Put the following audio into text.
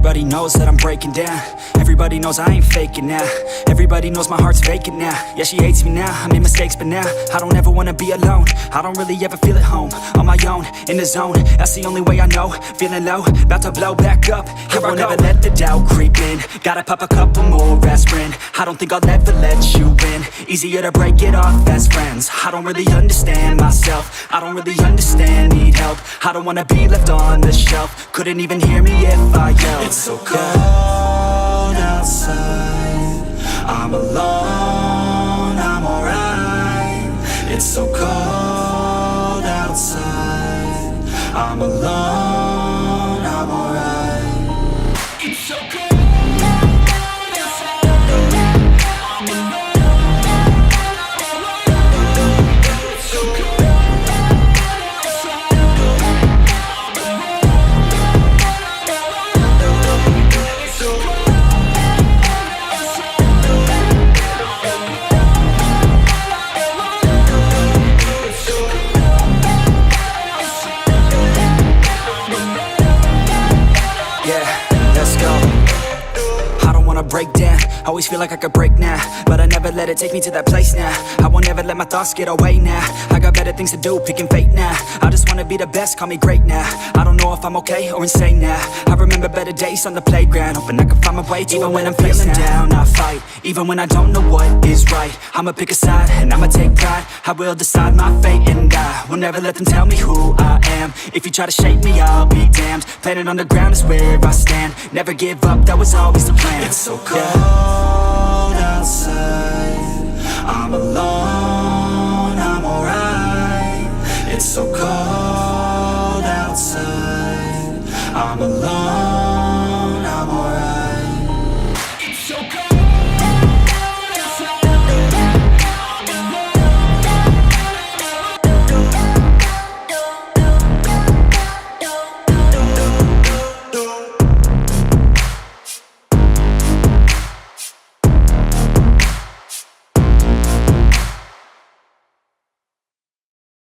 Everybody knows that I'm breaking down. Everybody knows I ain't faking now. Everybody knows my heart's vacant now. Yeah, she hates me now, I made mistakes but now I don't ever wanna be alone. I don't really ever feel at home. On my own, in the zone, that's the only way I know. Feeling low, about to blow back up. Here I won't ever let the doubt creep in. Gotta pop a couple more aspirin. I don't think I'll ever let you in. Easier to break it off as friends. I don't really understand myself. I don't really understand, need help. I don't wanna be left on the shelf. Couldn't even hear me if I yelled. It's so cold outside. I'm alone, I'm alright. It's so cold outside. I'm alone, I'm alright. It's so cold. Break down, always feel like I could break now, but I never let it take me to that place now. I won't ever let my thoughts get away now. I got better things to do, picking fate now. I just wanna be the best, call me great now. I don't know if I'm okay or insane now. I remember better days on the playground, hoping I can find my way to even when I'm feeling down, I fight. Even when I don't know what is right, I'ma pick a side and I'ma take pride. I will decide my fate and I will never let them tell me who I am. If you try to shake me, I'll be damned. Planet on the ground is where I stand. Never give up, that was always the plan. It's so cold outside. I'm alone, I'm alright. It's so cold outside. I'm alone.